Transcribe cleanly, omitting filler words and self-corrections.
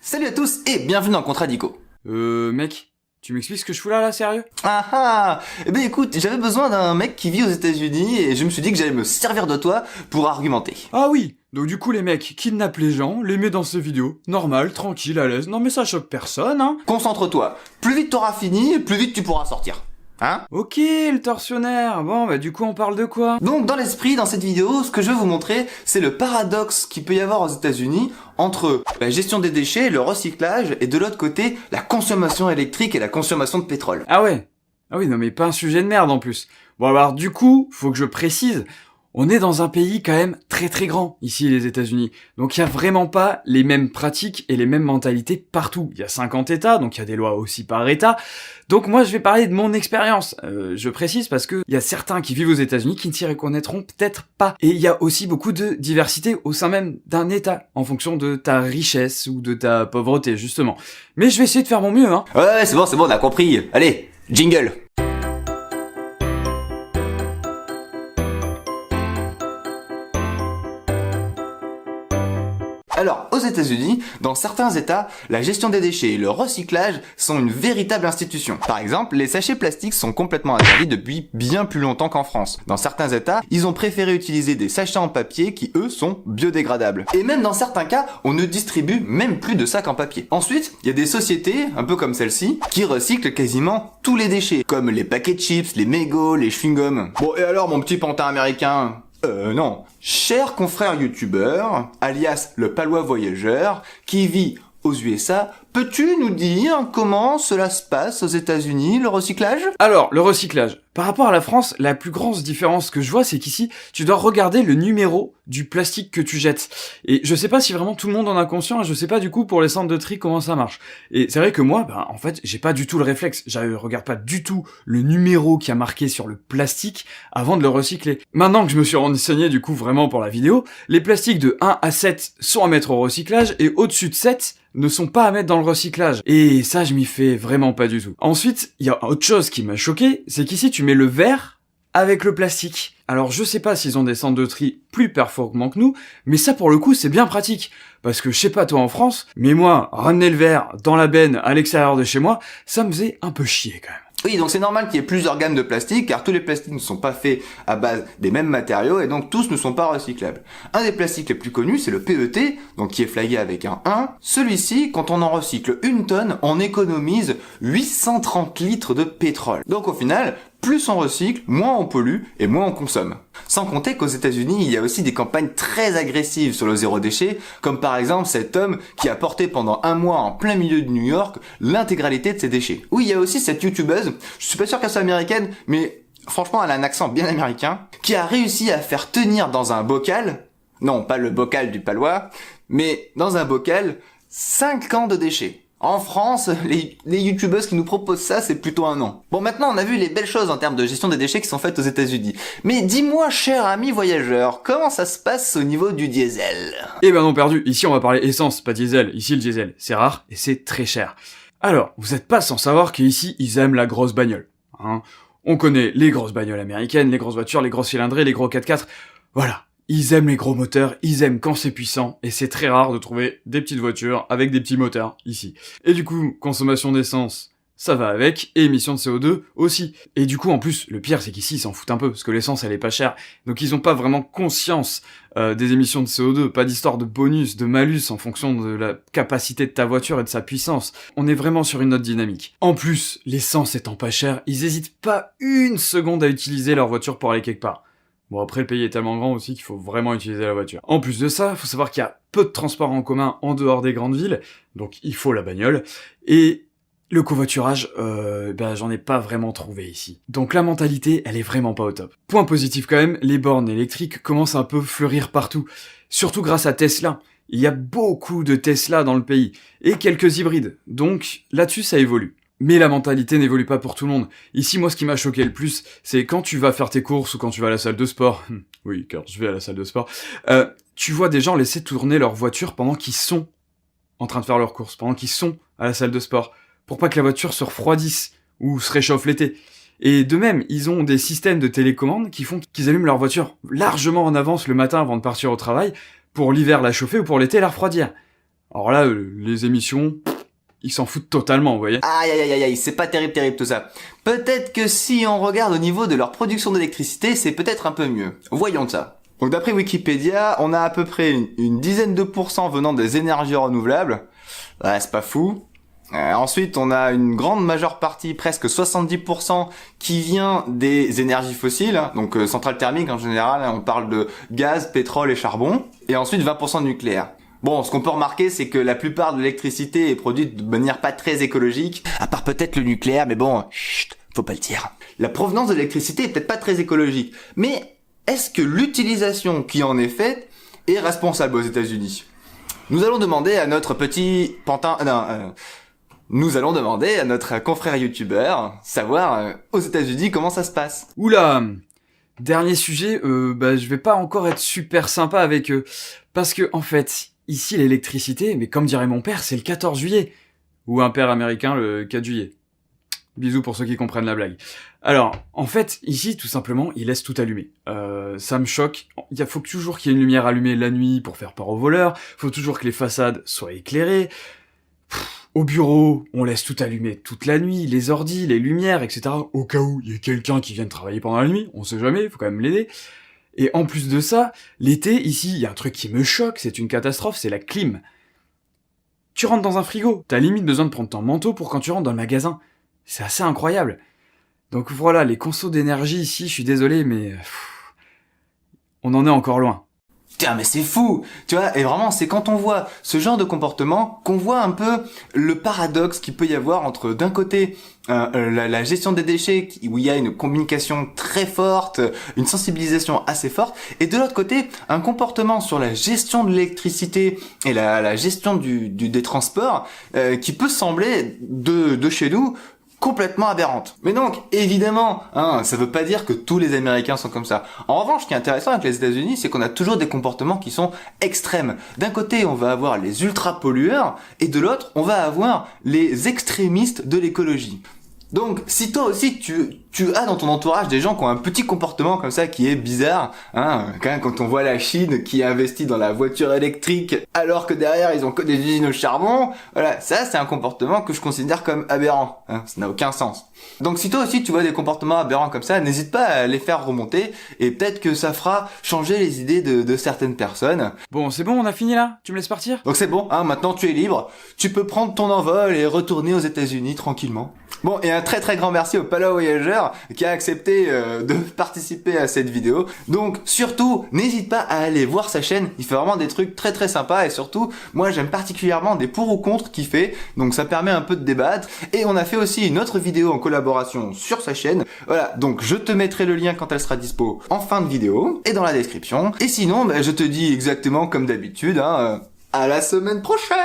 Salut à tous et bienvenue dans Contradico. Mec, tu m'expliques ce que je fous là, sérieux? Ah ah. Eh ben écoute, j'avais besoin d'un mec qui vit aux États-Unis et je me suis dit que j'allais me servir de toi pour argumenter. Ah oui, donc du coup les mecs kidnappent les gens, les mettent dans ces vidéos, normal, tranquille, à l'aise, non mais ça choque personne, hein. Concentre-toi, plus vite t'auras fini, plus vite tu pourras sortir. Hein? Ok, le tortionnaire, bon bah du coup on parle de quoi? Donc dans l'esprit, dans cette vidéo, ce que je veux vous montrer, c'est le paradoxe qu'il peut y avoir aux États-Unis entre la gestion des déchets, le recyclage, et de l'autre côté, la consommation électrique et la consommation de pétrole. Ah ouais. Ah oui, non mais pas un sujet de merde en plus. Bon alors du coup, faut que je précise, on est dans un pays quand même très très grand, ici les États-Unis. Donc il y a vraiment pas les mêmes pratiques et les mêmes mentalités partout. Il y a 50 États, donc il y a des lois aussi par État. Donc moi je vais parler de mon expérience. Je précise parce que il y a certains qui vivent aux États-Unis qui ne s'y reconnaîtront peut-être pas. Et il y a aussi beaucoup de diversité au sein même d'un État, en fonction de ta richesse ou de ta pauvreté justement. Mais je vais essayer de faire mon mieux, hein. Ouais, c'est bon, on a compris. Allez, jingle. Alors, aux États-Unis, dans certains États, la gestion des déchets et le recyclage sont une véritable institution. Par exemple, les sachets plastiques sont complètement interdits depuis bien plus longtemps qu'en France. Dans certains États, ils ont préféré utiliser des sachets en papier qui, eux, sont biodégradables. Et même dans certains cas, on ne distribue même plus de sacs en papier. Ensuite, il y a des sociétés, un peu comme celle-ci, qui recyclent quasiment tous les déchets, comme les paquets de chips, les mégots, les chewing-gums. Bon, et alors, mon petit pantin américain ? Non. Cher confrère youtubeur, alias le palois voyageur, qui vit aux USA, peux-tu nous dire comment cela se passe aux États-Unis, le recyclage? Alors, le recyclage. Par rapport à la France, la plus grande différence que je vois, c'est qu'ici, tu dois regarder le numéro du plastique que tu jettes. Et je sais pas si vraiment tout le monde en a conscience, et je sais pas du coup pour les centres de tri comment ça marche. Et c'est vrai que moi, en fait, j'ai pas du tout le réflexe. Je regarde pas du tout le numéro qui a marqué sur le plastique avant de le recycler. Maintenant que je me suis renseigné du coup vraiment pour la vidéo, les plastiques de 1 à 7 sont à mettre au recyclage, et au-dessus de 7, ne sont pas à mettre dans le recyclage. Et ça, je m'y fais vraiment pas du tout. Ensuite, il y a autre chose qui m'a choqué, c'est qu'ici, tu mets le verre avec le plastique. Alors, je sais pas s'ils ont des centres de tri plus performants que nous, mais ça, pour le coup, c'est bien pratique. Parce que, je sais pas toi en France, mais moi, ramener le verre dans la benne à l'extérieur de chez moi, ça me faisait un peu chier quand même. Oui, donc c'est normal qu'il y ait plusieurs gammes de plastique, car tous les plastiques ne sont pas faits à base des mêmes matériaux, et donc tous ne sont pas recyclables. Un des plastiques les plus connus, c'est le PET, donc qui est flagué avec un 1. Celui-ci, quand on en recycle 1 tonne, on économise 830 litres de pétrole. Donc au final, plus on recycle, moins on pollue et moins on consomme. Sans compter qu'aux États-Unis, il y a aussi des campagnes très agressives sur le zéro déchet, comme par exemple cet homme qui a porté pendant un mois en plein milieu de New York l'intégralité de ses déchets. Oui, il y a aussi cette youtubeuse, je suis pas sûr qu'elle soit américaine, mais franchement elle a un accent bien américain, qui a réussi à faire tenir dans un bocal, non pas le bocal du palois, mais dans un bocal, 5 ans de déchets. En France, les youtubeuses qui nous proposent ça, c'est plutôt un an. Bon, maintenant, on a vu les belles choses en termes de gestion des déchets qui sont faites aux États-Unis. Mais dis-moi, cher ami voyageur, comment ça se passe au niveau du diesel? Eh ben non, perdu. Ici, on va parler essence, pas diesel. Ici, le diesel, c'est rare et c'est très cher. Alors, vous êtes pas sans savoir qu'ici, ils aiment la grosse bagnole. Hein. On connaît les grosses bagnoles américaines, les grosses voitures, les grosses cylindrées, les gros 4x4. Voilà. Ils aiment les gros moteurs, ils aiment quand c'est puissant, et c'est très rare de trouver des petites voitures avec des petits moteurs, ici. Et du coup, consommation d'essence, ça va avec, et émissions de CO2 aussi. Et du coup, en plus, le pire, c'est qu'ici, ils s'en foutent un peu, parce que l'essence, elle est pas chère. Donc ils ont pas vraiment conscience des émissions de CO2, pas d'histoire de bonus, de malus, en fonction de la capacité de ta voiture et de sa puissance. On est vraiment sur une autre dynamique. En plus, l'essence étant pas chère, ils hésitent pas une seconde à utiliser leur voiture pour aller quelque part. Bon, après, le pays est tellement grand aussi qu'il faut vraiment utiliser la voiture. En plus de ça, faut savoir qu'il y a peu de transports en commun en dehors des grandes villes, donc il faut la bagnole, et le covoiturage, j'en ai pas vraiment trouvé ici. Donc la mentalité, elle est vraiment pas au top. Point positif quand même, les bornes électriques commencent un peu fleurir partout, surtout grâce à Tesla. Il y a beaucoup de Tesla dans le pays, et quelques hybrides, donc là-dessus ça évolue. Mais la mentalité n'évolue pas pour tout le monde. Ici, moi, ce qui m'a choqué le plus, c'est quand tu vas faire tes courses ou quand tu vas à la salle de sport. Oui, car je vais à la salle de sport. Tu vois des gens laisser tourner leur voiture pendant qu'ils sont en train de faire leurs courses, pendant qu'ils sont à la salle de sport, pour pas que la voiture se refroidisse ou se réchauffe l'été. Et de même, ils ont des systèmes de télécommande qui font qu'ils allument leur voiture largement en avance le matin avant de partir au travail, pour l'hiver la chauffer ou pour l'été la refroidir. Alors là, les émissions, ils s'en foutent totalement, vous voyez. Aïe aïe aïe aïe, c'est pas terrible tout ça. Peut-être que si on regarde au niveau de leur production d'électricité, c'est peut-être un peu mieux. Voyons ça. Donc d'après Wikipédia, on a à peu près une dizaine de pourcents venant des énergies renouvelables. Ouais, c'est pas fou. Ensuite, on a une grande majeure partie, presque 70%, qui vient des énergies fossiles, donc centrales thermiques en général, on parle de gaz, pétrole et charbon. Et ensuite 20% de nucléaire. Bon, ce qu'on peut remarquer, c'est que la plupart de l'électricité est produite de manière pas très écologique, à part peut-être le nucléaire, mais bon, chut, faut pas le dire. La provenance de l'électricité est peut-être pas très écologique, mais est-ce que l'utilisation qui en est faite est responsable aux États-Unis? Nous allons demander à notre petit pantin... Nous allons demander à notre confrère youtubeur, savoir aux États-Unis comment ça se passe. Oula, dernier sujet, je vais pas encore être super sympa avec eux, parce que en fait, ici l'électricité, mais comme dirait mon père, c'est le 14 juillet, ou un père américain le 4 juillet. Bisous pour ceux qui comprennent la blague. Alors, en fait, ici, tout simplement, ils laissent tout allumé. Ça me choque. Faut toujours qu'il y ait une lumière allumée la nuit pour faire peur aux voleurs, faut toujours que les façades soient éclairées. Au bureau, on laisse tout allumé toute la nuit, les ordis, les lumières, etc. Au cas où il y ait quelqu'un qui vienne travailler pendant la nuit, on sait jamais, faut quand même l'aider. Et en plus de ça, l'été, ici, il y a un truc qui me choque, c'est une catastrophe, c'est la clim. Tu rentres dans un frigo, t'as limite besoin de prendre ton manteau pour quand tu rentres dans le magasin. C'est assez incroyable. Donc voilà, les consos d'énergie ici, je suis désolé, mais... on en est encore loin. Tiens, mais c'est fou, tu vois, et vraiment, c'est quand on voit ce genre de comportement qu'on voit un peu le paradoxe qu'il peut y avoir entre, d'un côté, la gestion des déchets, où il y a une communication très forte, une sensibilisation assez forte, et de l'autre côté, un comportement sur la gestion de l'électricité et la gestion des transports, qui peut sembler, de chez nous, complètement aberrante. Mais donc, évidemment, ça veut pas dire que tous les Américains sont comme ça. En revanche, ce qui est intéressant avec les États-Unis, c'est qu'on a toujours des comportements qui sont extrêmes. D'un côté, on va avoir les ultra-pollueurs, et de l'autre, on va avoir les extrémistes de l'écologie. Donc, si toi aussi tu as dans ton entourage des gens qui ont un petit comportement comme ça qui est bizarre, quand on voit la Chine qui investit dans la voiture électrique alors que derrière ils ont que des usines au charbon, voilà, ça c'est un comportement que je considère comme aberrant, ça n'a aucun sens. Donc si toi aussi tu vois des comportements aberrants comme ça, n'hésite pas à les faire remonter et peut-être que ça fera changer les idées de certaines personnes. Bon, c'est bon, on a fini là? Tu me laisses partir? Donc c'est bon, maintenant tu es libre, tu peux prendre ton envol et retourner aux États-Unis tranquillement. Bon, et un très très grand merci au Pala Voyageur qui a accepté de participer à cette vidéo. Donc surtout, n'hésite pas à aller voir sa chaîne, il fait vraiment des trucs très très sympas et surtout, moi j'aime particulièrement des pour ou contre qu'il fait, donc ça permet un peu de débattre. Et on a fait aussi une autre vidéo en collaboration sur sa chaîne, voilà, donc je te mettrai le lien quand elle sera dispo en fin de vidéo et dans la description. Et sinon, je te dis exactement comme d'habitude, à la semaine prochaine.